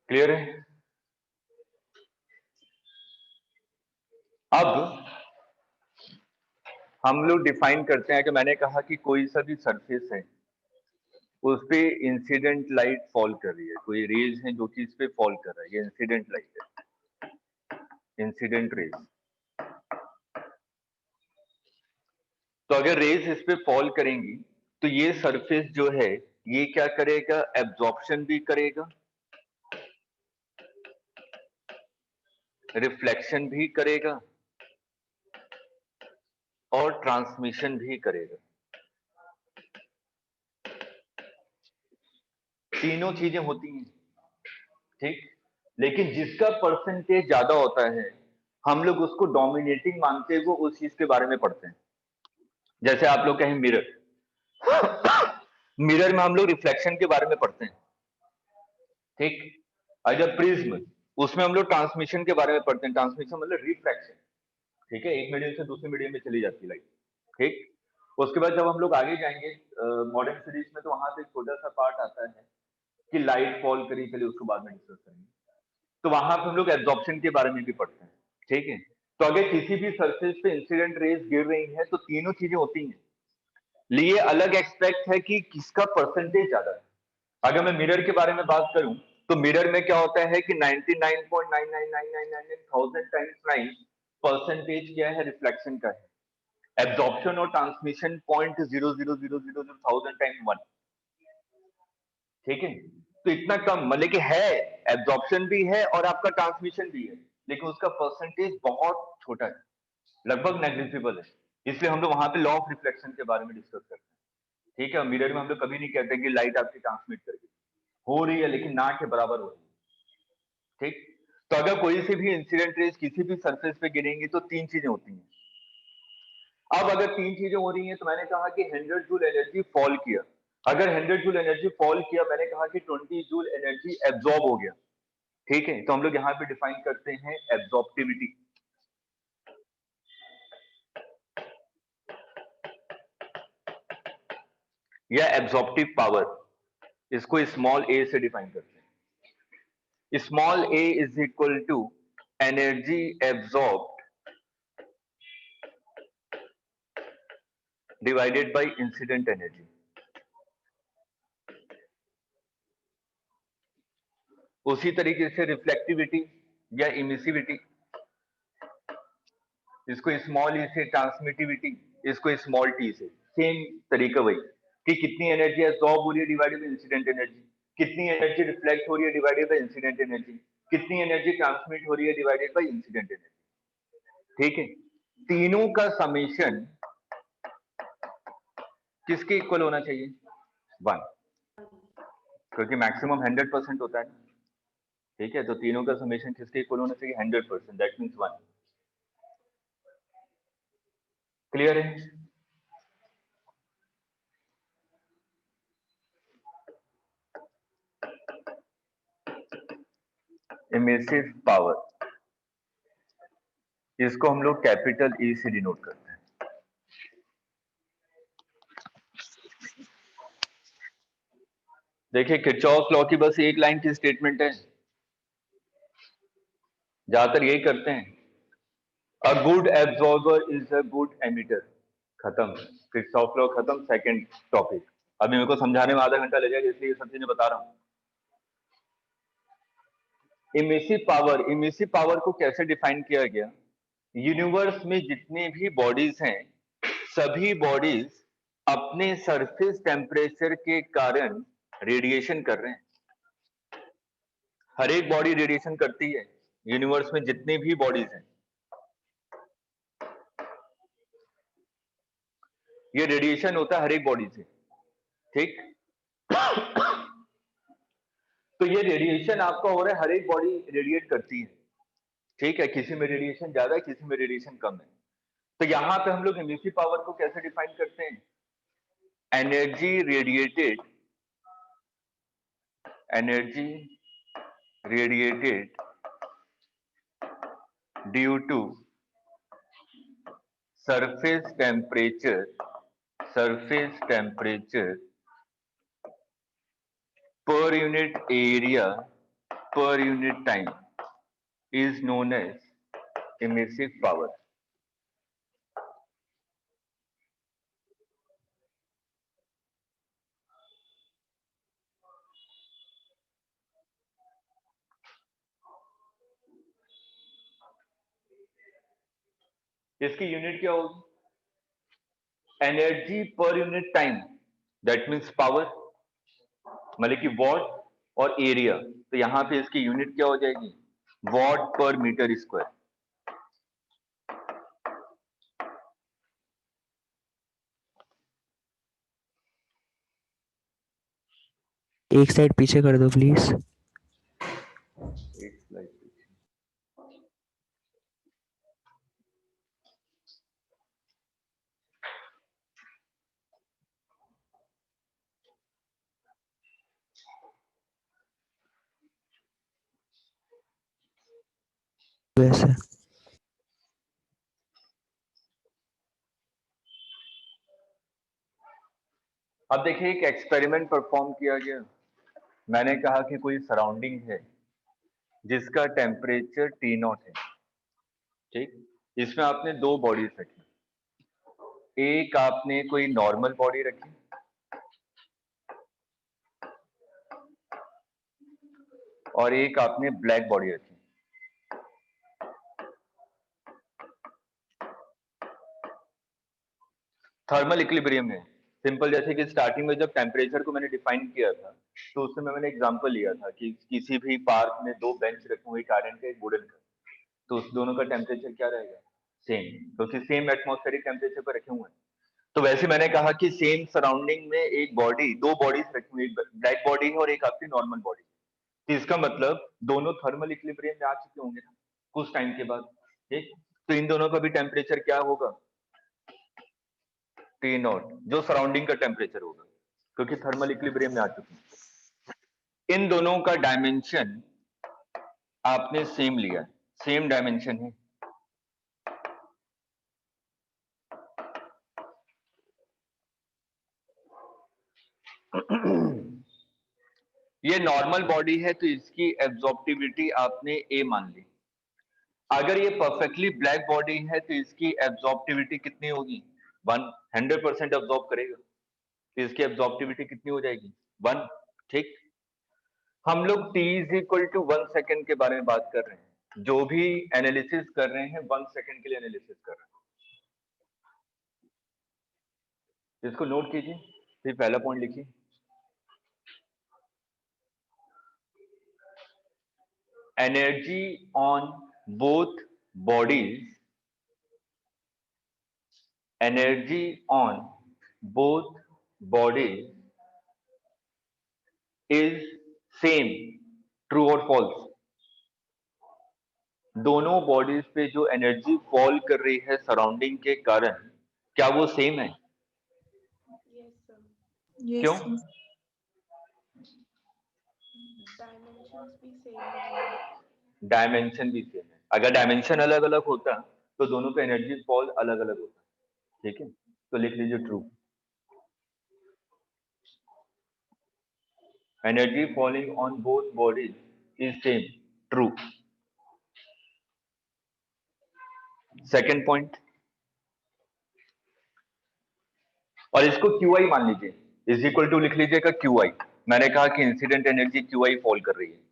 क्लियर है? अब हम लोग डिफाइन करते हैं कि मैंने कहा कि कोई सा भी सरफेस है उस पे इंसिडेंट लाइट फॉल कर रही है, कोई रेज है जो कि इस पे फॉल कर रहा है, ये इंसिडेंट लाइट है, इंसिडेंट रेज। तो अगर रेज इस पे फॉल करेंगी तो ये सरफेस जो है ये क्या करेगा? एब्जॉर्प्शन भी करेगा, रिफ्लेक्शन भी करेगा और ट्रांसमिशन भी करेगा। तीनों चीजें होती हैं, ठीक। लेकिन जिसका परसेंटेज ज्यादा होता है हम लोग उसको डोमिनेटिंग मानते हुए उस चीज के बारे में पढ़ते हैं। जैसे आप लोग कहें मिरर, मिरर में हम लोग रिफ्लेक्शन के बारे में पढ़ते हैं, ठीक। अगर प्रिज्म, उसमें हम लोग ट्रांसमिशन के बारे में पढ़ते हैं, ट्रांसमिशन मतलब रिफ्रैक्शन, ठीक है, एक मीडियम से दूसरे मीडियम में चली जाती है लाइट, ठीक। उसके बाद जब हम लोग आगे जाएंगे मॉडर्न फिजिक्स में, तो वहां पे एक छोटा सा पार्ट आता है कि लाइट फॉल करी, चलिए उसको बाद में डिस्कस करेंगे। तो वहां पे हम लोग एब्जॉर्प्शन के बारे में भी पढ़ते हैं, ठीक है। तो अगर किसी भी सरफेस पे इंसिडेंट रेज गिर रही है तो तीनों चीजें होती हैं, लिए अलग एक्सपेक्ट है कि किसका परसेंटेज ज्यादा है। अगर मैं मिरर के बारे में बात करूं तो मिरर में क्या होता है कि 99.99999 टाइम्स 9 परसेंटेज क्या है? रिफ्लेक्शन का है। एब्जॉर्प्शन और ट्रांसमिशन 0.00000 टाइम्स 1, ठीक है। तो इतना कम, मतलब कि है, एब्जॉर्प्शन भी है और आपका ट्रांसमिशन भी है, लेकिन उसका परसेंटेज बहुत छोटा है, लगभग नेग्लिजिबल है। इसलिए हम लोग वहां पे लॉ ऑफ रिफ्लेक्शन के बारे में डिस्कस करते हैं, ठीक है। मिरर में हम लोग कभी नहीं कहते कि लाइट आपकी ट्रांसमिट करके हो रही है, लेकिन ना के बराबर हो रही है, ठीक। तो अगर कोई से भी इंसिडेंट रेज किसी भी सरफेस पे गिरेंगी तो तीन चीजें होती हैं। अब अगर तीन चीजें हो रही हैं तो मैंने कहा कि 100 जूल एनर्जी फॉल किया, अगर 100 जूल एनर्जी फॉल किया, मैंने कहा कि 20 जूल एनर्जी एब्जॉर्ब हो गया, ठीक है। तो हम लोग यहाँ पे डिफाइन करते हैं एब्जॉर्प्टिविटी या एब्जॉर्प्टिव पावर, इसको स्मॉल ए से डिफाइन करते हैं। Small a is equal to energy absorbed divided by incident energy. उसी तरीके से रिफ्लेक्टिविटी या इमिसिविटी, इसको स्मॉल ई से, ट्रांसमिटिविटी इसको स्मॉल टी से, सेम तरीका वही कि कितनी एनर्जी एब्जॉर्ब हो रही है डिवाइडेड बाय इंसिडेंट एनर्जी, कितनी एनर्जी रिफ्लेक्ट हो रही है डिवाइडेड बाय इंसिडेंट एनर्जी, कितनी एनर्जी ट्रांसमिट हो रही है डिवाइडेड बाय इंसिडेंट एनर्जी, ठीक है। तीनों का समेशन किसके इक्वल होना चाहिए? 1, क्योंकि मैक्सिमम 100% होता है, ठीक है। तो तीनों का समेशन किसके इक्वल होना चाहिए? 100%, दैट मीन्स 1। क्लियर है? इमिसिव पावर, इसको हम लोग कैपिटल ई से डिनोट करते हैं। देखिए किरचॉफ लॉ की बस एक लाइन की स्टेटमेंट है, ज्यादातर यही करते हैं, a good absorber is a good emitter, खत्म, किरचॉफ लॉ खत्म, सेकंड टॉपिक। अभी मेरे को समझाने में आधा घंटा लगेगा, इसलिए ये सब चीजें बता रहा हूं। इमिसिव पावर को कैसे डिफाइन किया गया? यूनिवर्स में जितने भी बॉडीज हैं, सभी बॉडीज अपने सरफेस टेम्परेचर के कारण रेडिएशन कर रहे हैं। हर एक बॉडी रेडिएशन करती है, यूनिवर्स में जितने भी बॉडीज हैं। ये रेडिएशन होता है हर एक बॉडी से, ठीक? तो ये रेडिएशन आपका हो रहा है, हर एक बॉडी रेडिएट करती है, ठीक है? किसी में रेडिएशन ज्यादा है, किसी में रेडिएशन कम है। तो यहां पे हम लोग इमिसिव पावर को कैसे डिफाइन करते हैं? Energy radiated due to surface temperature per unit area per unit time is known as emissive power. इसकी यूनिट क्या होगी? एनर्जी पर unit time, that means power, मतलब कि वॉट और एरिया। तो यहां पे इसकी यूनिट क्या हो जाएगी? वॉट पर मीटर स्क्वायर। एक साइड पीछे कर दो प्लीज। एक स्लाइड पीछे। वैसे अब देखिए, एक एक्सपेरिमेंट परफॉर्म किया गया। मैंने कहा कि कोई सराउंडिंग है जिसका टेम्परेचर T0 है, ठीक? इसमें आपने दो बॉडीज रखी। एक आपने कोई नॉर्मल बॉडी रखी और एक आपने ब्लैक बॉडी रखी। थर्मल इक्विलिब्रियम है सिंपल। जैसे कि स्टार्टिंग में जब टेम्परेचर को मैंने डिफाइन किया था, तो उसमें मैंने एग्जांपल लिया था कि किसी भी पार्क में दो बेंच रखे हुए, एक आयरन का एक वुडन का, तो उस दोनों का टेम्परेचर क्या रहेगा? सेम, क्योंकि सेम एटमॉस्फेरिक टेम्परेचर पर रखे हुए हैं। तो वैसे मैंने कहा कि सेम सराउंडिंग में एक बॉडी, दो बॉडीज रखी हुई, एक ब्लैक बॉडी है और एक आपकी नॉर्मल बॉडी। तो इसका मतलब दोनों थर्मल इक्विलिब्रियम में आ चुके होंगे ना कुछ टाइम के बाद, ठीक? तो इन दोनों का भी टेम्परेचर क्या होगा? T0, जो सराउंडिंग का टेम्परेचर होगा, क्योंकि थर्मल इक्विलिब्रियम में आ चुके हैं। इन दोनों का डायमेंशन आपने सेम लिया है, सेम डायमेंशन है। ये नॉर्मल बॉडी है तो इसकी एब्जॉर्प्टिविटी आपने A मान ली। अगर ये परफेक्टली ब्लैक बॉडी है तो इसकी एब्जॉर्प्टिविटी कितनी होगी? 100% एब्जॉर्ब करेगा, तो इसकी एब्जॉर्प्टिविटी कितनी हो जाएगी? 1, ठीक? हम लोग t is equal to 1 second के बारे में बात कर रहे हैं। जो भी एनालिसिस कर रहे हैं 1 सेकेंड के लिए एनालिसिस कर रहे हैं। इसको नोट कीजिए, फिर पहला पॉइंट लिखिए। Energy on both bodies, energy on both bodies is same, true और फॉल्स? दोनों बॉडीज पे जो एनर्जी फॉल कर रही है सराउंडिंग के कारण, क्या वो सेम है? Yes, sir. क्यों? Dimensions भी same रहेंगे. डायमेंशन भी सेम है। अगर डायमेंशन अलग अलग होता तो दोनों का एनर्जी फॉल अलग अलग होता, ठीक है? तो लिख लीजिए true. Energy falling on both bodies is same, true. Second point, और इसको QI मान लीजिए, इज इक्वल टू लिख लीजिएगा QI। मैंने कहा कि इंसिडेंट एनर्जी QI फॉल कर रही है।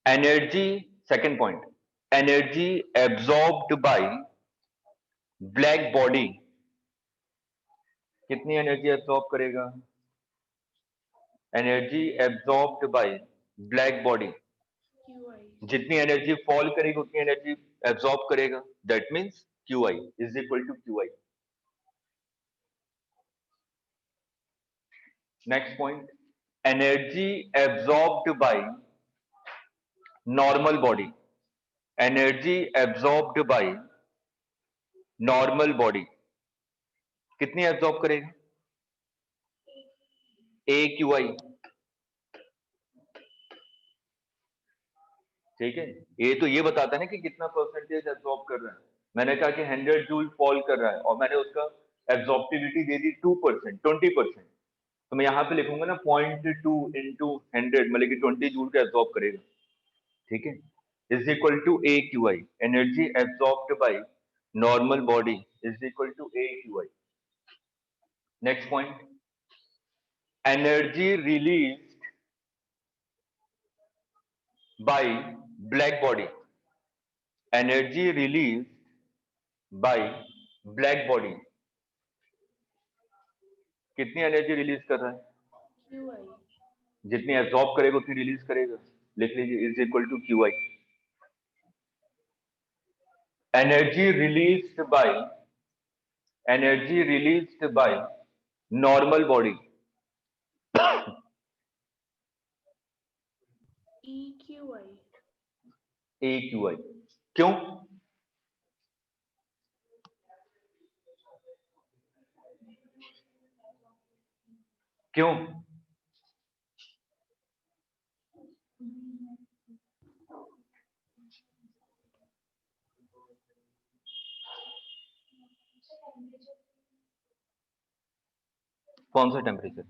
Energy, second point, energy absorbed by black body कितनी एनर्जी एब्जॉर्ब करेगा? Energy absorbed by black body QI. जितनी एनर्जी फॉल करेगी उतनी एनर्जी एब्जॉर्ब करेगा, that means QI is equal to QI। Next point, energy absorbed by normal body, energy absorbed by normal body कितनी absorb करेगा? AQI। ठीक है, ये तो ये बताता है ना कि कितना परसेंटेज एब्जॉर्ब कर रहा है। मैंने कहा कि 100 जूल फॉल कर रहा है और मैंने उसका एब्जॉर्बिविटी दे दी 2%, 20%, तो मैं यहाँ पे लिखूंगा ना 0.2 इंटू 100 मतलब कि 20 जूल का एब्जॉर्ब करेगा। ठीक है, is equal to AQI, energy absorbed by normal body is equal to AQI। Next point, energy release by black body, energy released by black body कितनी एनर्जी रिलीज कर रहा है? QI. जितनी एब्जॉर्ब करेगा उतनी रिलीज करेगा, लिख लीजिए is equal to QI। Energy released by normal body EQI. AQI। क्यों? क्यों? कौन सा टेम्परेचर?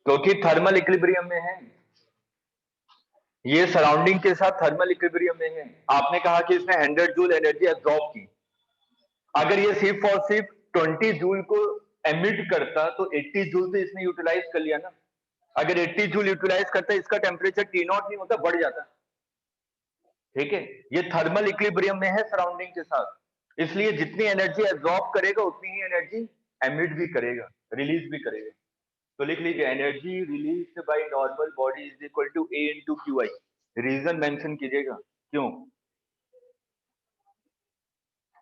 क्योंकि थर्मल इक्विलिब्रियम में है, ये सराउंडिंग के साथ थर्मल इक्विलिब्रियम में है। आपने कहा कि इसने 100 जूल एनर्जी एब्जॉर्ब की, अगर ये सिर्फ और सिर्फ 20 जूल को एमिट करता तो 80 जूल तो इसने यूटिलाइज कर लिया ना। अगर 80 जूल यूटिलाइज करता इसका टेम्परेचर T0 नहीं होता, बढ़ जाता। ठीक है, ये थर्मल इक्विलिब्रियम में है सराउंडिंग के साथ, इसलिए जितनी एनर्जी एब्जॉर्ब करेगा उतनी ही एनर्जी एमिट भी करेगा, रिलीज भी करेगा। तो लिख लीजिए energy released by normal body is equal to A into QI। Reason mention कीजिएगा क्यों?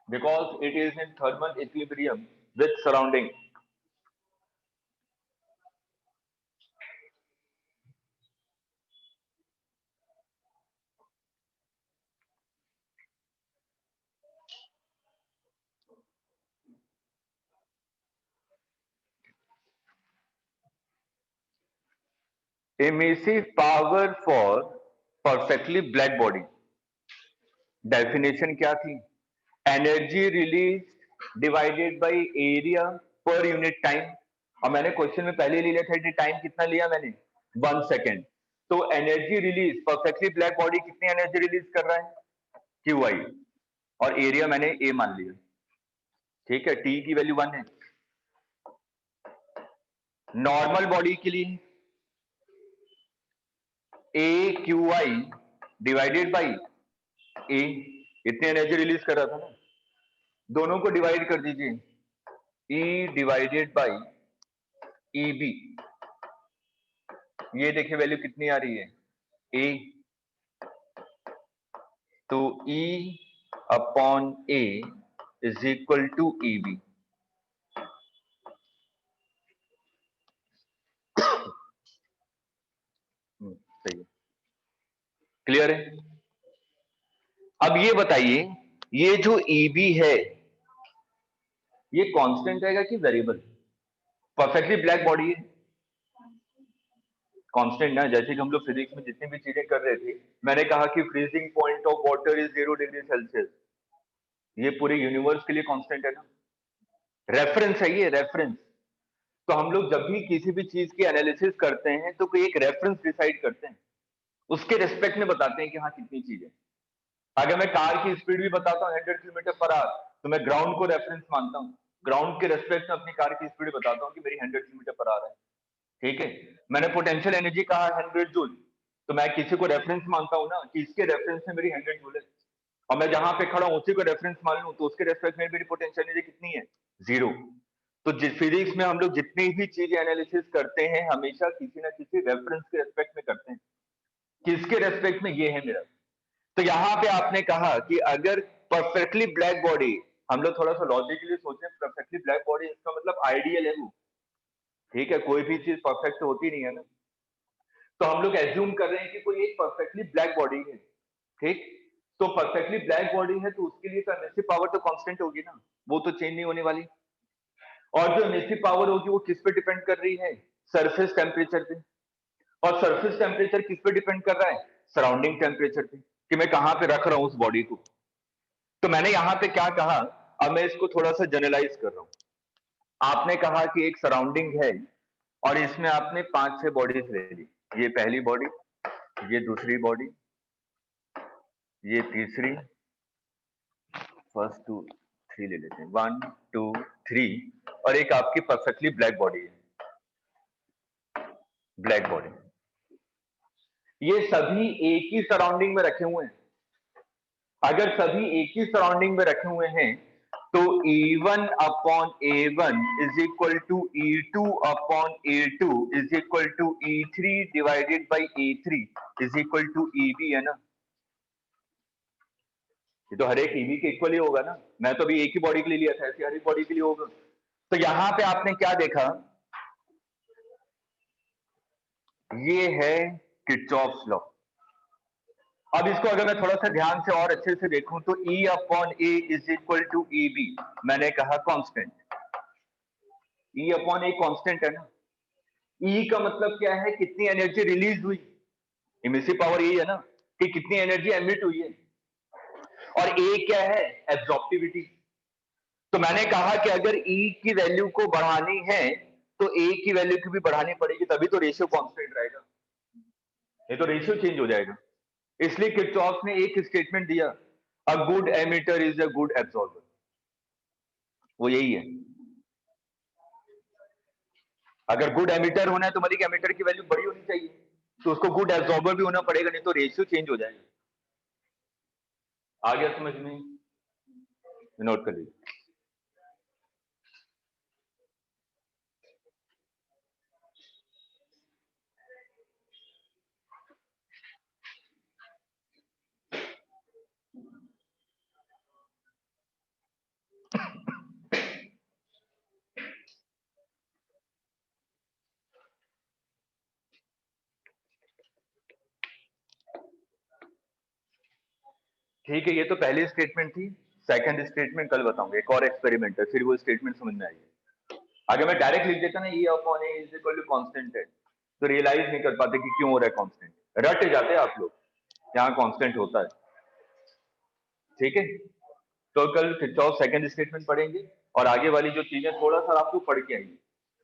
Because it is in thermal equilibrium with surrounding. Emissive power for perfectly black body, definition क्या थी? Energy release divided by area per unit time. और मैंने question में पहले ले लिया था कि टाइम कितना लिया मैंने, 1 सेकेंड। तो energy release perfectly black body कितनी एनर्जी रिलीज कर रहा है? QI, और एरिया मैंने A मान लिया। ठीक है, T की वैल्यू 1 है। नॉर्मल बॉडी के लिए AQI डिवाइडेड बाई A, इतनी एनर्जी रिलीज कर रहा था ना, दोनों को डिवाइड कर दीजिए, E डिवाइडेड बाई EB। ये देखिए वैल्यू कितनी आ रही है, A, तो E upon A is equal to EB। सही है, क्लियर है? अब ये बताइए, ये जो EB है ये कांस्टेंट रहेगा कि वेरिएबल? परफेक्टली ब्लैक बॉडी है, कांस्टेंट ना। जैसे कि हम लोग फिजिक्स में जितनी भी चीजें कर रहे थे, मैंने कहा कि freezing point of water is 0 degree Celsius, ये पूरे यूनिवर्स के लिए कांस्टेंट है ना, रेफरेंस है ये, रेफरेंस। तो हम लोग जब भी किसी भी चीज की एनालिसिस करते हैं तो कोई एक रेफरेंस डिसाइड करते हैं, उसके रेस्पेक्ट में बताते हैं कि हाँ कितनी चीज है। अगर मैं कार की स्पीड भी बताता हूँ 100 किलोमीटर पर आवर, तो मैं ग्राउंड को रेफरेंस मानता हूँ, ग्राउंड के रेस्पेक्ट में अपनी कार की स्पीड बताता हूँ कि मेरी 100 किलोमीटर पर आवर है। ठीक है, मैंने पोटेंशियल एनर्जी कहा 100 जूल, तो मैं किसी को रेफरेंस मानता हूं ना कि इसके रेफरेंस में मेरी 100 जूल है, और मैं जहां पे खड़ा हूं उसी को रेफरेंस मान लूं तो उसके रेस्पेक्ट में मेरी पोटेंशियल एनर्जी कितनी है, 0। तो फिजिक्स में हम लोग जितनी भी चीजें एनालिसिस करते हैं हमेशा किसी ना किसी रेफरेंस के रेस्पेक्ट में करते हैं, किसके रेस्पेक्ट में, ये है मेरा। तो यहाँ पे आपने कहा कि अगर परफेक्टली ब्लैक बॉडी, हम लोग थोड़ा सा लॉजिकली सोचें, परफेक्टली ब्लैक बॉडी इसका मतलब आइडियल है वो, ठीक है, कोई भी चीज परफेक्ट होती नहीं है ना, तो हम लोग एज्यूम कर रहे हैं कि कोई एक परफेक्टली ब्लैक बॉडी है, ठीक। तो परफेक्टली ब्लैक बॉडी है तो उसके लिए तो एमिसिव पावर तो कांस्टेंट होगी ना, वो तो चेंज नहीं होने वाली। और जो एमिसिव पावर होगी वो किस पे डिपेंड कर रही है, सरफेस टेम्परेचर पे, और सरफेस टेम्परेचर किस पे डिपेंड कर रहा है, सराउंडिंग टेम्परेचर पे, कि मैं कहां पे रख रहा हूं उस बॉडी को। तो मैंने यहां पे क्या कहा, अब मैं इसको थोड़ा सा जनरलाइज कर रहा हूं। आपने कहा कि एक सराउंडिंग है और इसमें आपने 5-6 बॉडीज ले ली, ये पहली बॉडी, ये दूसरी बॉडी, ये तीसरी, फर्स्ट 2 3 ले लेते हैं, 1 2 3, और एक आपकी परफेक्टली ब्लैक बॉडी है, ब्लैक बॉडी। ये सभी एक ही सराउंडिंग में रखे हुए हैं। अगर सभी एक ही सराउंडिंग में रखे हुए हैं तो E1 upon A1 is equal to E2 upon A2 is equal to E3 divided by A3 is equal to EB है ना, ये तो हर एक EB के इक्वल ही होगा ना। मैं तो अभी एक ही बॉडी के लिए लिया था, ऐसे हर एक बॉडी के लिए होगा। तो यहां पे आपने क्या देखा, ये है किरचॉफ्स लॉ। अब इसको अगर मैं थोड़ा सा ध्यान से और अच्छे से देखूं तो E upon A is equal to EB, मैंने कहा constant, E upon A constant है ना। E का मतलब क्या है, कितनी एनर्जी रिलीज हुई, इमिसिव पावर यही है ना कि कितनी एनर्जी एमिट हुई है, और A क्या है, एब्जॉर्प्टिविटी। तो मैंने कहा कि अगर E की वैल्यू को बढ़ानी है तो A की वैल्यू की भी बढ़ानी पड़ेगी, तभी तो रेशियो कांस्टेंट रहेगा, ये तो रेशियो चेंज हो जाएगा। इसलिए किरचॉफ ने एक स्टेटमेंट दिया, a good emitter is a good absorber, वो यही है। अगर गुड एमिटर होना है तो मतलब एमिटर की वैल्यू बड़ी होनी चाहिए, तो उसको गुड एब्जॉर्बर भी होना पड़ेगा, नहीं तो रेशियो चेंज हो जाएगा। आ गया समझ में, नोट कर लीजिए। ठीक है, ये तो पहली स्टेटमेंट थी। सेकंड स्टेटमेंट कल बताऊंगा, एक और एक्सपेरिमेंट है, फिर वो स्टेटमेंट समझ में आएगी। अगर मैं डायरेक्ट लिख देता ना, E upon A is equal to constant है, तो रियलाइज नहीं कर पाते कि क्यों हो रहा है कांस्टेंट, रट जाते आप लोग, यहाँ कांस्टेंट होता है, ठीक है। तो कल किरचॉफ सेकंड स्टेटमेंट पढ़ेंगे, और आगे वाली जो चीजें थोड़ा सा आपको पढ़ के आएंगे।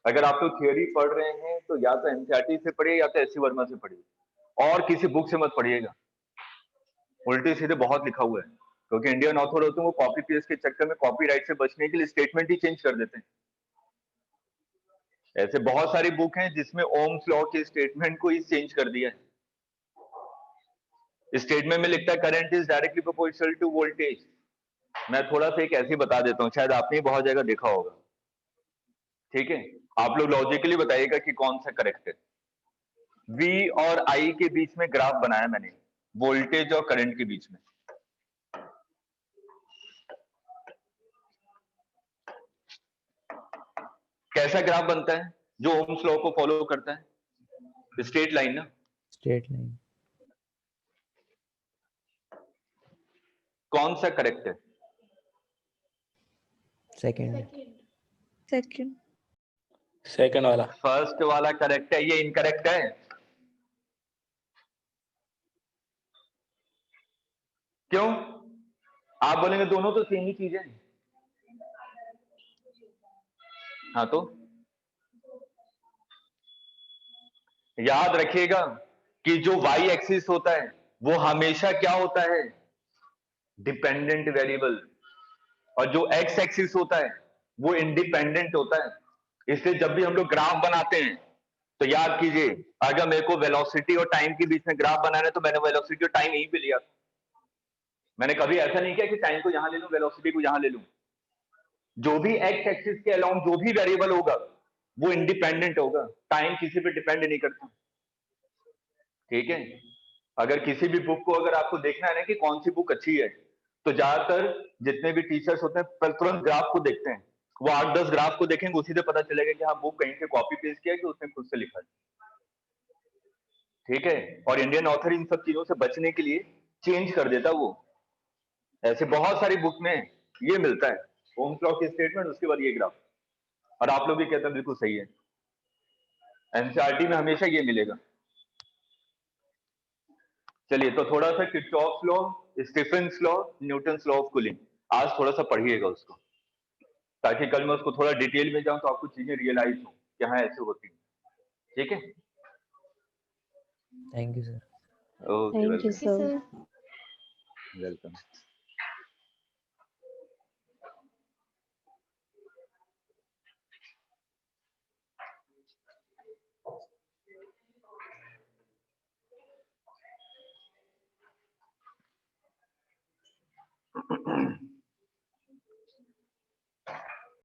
अगर आप लोग थियोरी पढ़ रहे हैं तो या तो एनसीईआरटी से पढ़िए या तो एससी वर्मा से पढ़िए, और किसी बुक से मत पढ़िएगा, उल्टे सीधे बहुत लिखा हुआ है, क्योंकि इंडियन ऑथर होते हैं वो कॉपी पेस्ट के चक्कर में कॉपीराइट से बचने के लिए स्टेटमेंट ही चेंज कर देते हैं। ऐसे बहुत सारी बुक हैं जिसमें ओम्स लॉ के स्टेटमेंट को ही चेंज कर दिया है। स्टेटमेंट में लिखता है current is directly proportional to voltage, मैं थोड़ा सा एक ऐसे बता देता हूँ, शायद आपने बहुत जगह देखा होगा, ठीक है। आप लोग लॉजिकली बताइएगा कि कौन सा करेक्ट है। V और I के बीच में ग्राफ बनाया मैंने, वोल्टेज और करंट के बीच में। कैसा ग्राफ बनता है जो ओम्स लॉ को फॉलो करता है, स्ट्रेट लाइन ना, स्ट्रेट लाइन। कौन सा करेक्ट है, सेकंड। सेकंड सेकंड वाला। फर्स्ट वाला करेक्ट है, ये इनकरेक्ट है। क्यों, आप बोलेंगे दोनों तो सेम ही चीज है। हाँ तो याद रखिएगा कि जो y एक्सिस होता है वो हमेशा क्या होता है, डिपेंडेंट वेरिएबल, और जो x एक्सिस होता है वो इंडिपेंडेंट होता है। इसलिए जब भी हम लोग ग्राफ बनाते हैं तो याद कीजिए, अगर मेरे को वेलोसिटी और टाइम के बीच में ग्राफ बनाना है तो मैंने वेलोसिटी और टाइम यहीं पे लिया। मैंने कभी ऐसा नहीं किया कि टाइम को यहां ले लूं, वेलोसिटी को यहां ले लूं। जो भी एक्स एक्सिस के अलाउंग जो भी वेरिएबल होगा वो इंडिपेंडेंट होगा, टाइम किसी पे डिपेंड नहीं करता। ठीक है, अगर किसी भी बुक को अगर आपको देखना है ना कि कौन सी बुक अच्छी है, तो ज्यादातर जितने भी टीचर्स होते हैं पहले तुरंत ग्राफ को देखते हैं। वो 8-10 ग्राफ को देखेंगे, उसी से पता चलेगा कि हाँ बुक कहीं से कॉपी पेस्ट किया कि उसने खुद से लिखा है। ठीक है, और इंडियन ऑथर इन सब चीजों से बचने के लिए चेंज कर देता वो। ऐसे बहुत सारी बुक में ये मिलता है, ओम्स लॉ की स्टेटमेंट, उसके बाद ये ग्राफ, और आप लोग भी कहते हैं बिल्कुल सही है। एनसीईआरटी में हमेशा ये मिलेगा। चलिए, तो थोड़ा सा Kirchhoff's law, Stephen's law, Newton's law of cooling आज थोड़ा सा पढ़िएगा उसको, ताकि कल मैं उसको थोड़ा डिटेल में जाऊं तो आपको चीजें रियलाइज हो कि हाँ ऐसे होती है। ठीक है, thank you sir. Okay, thank you welcome sir. Welcome.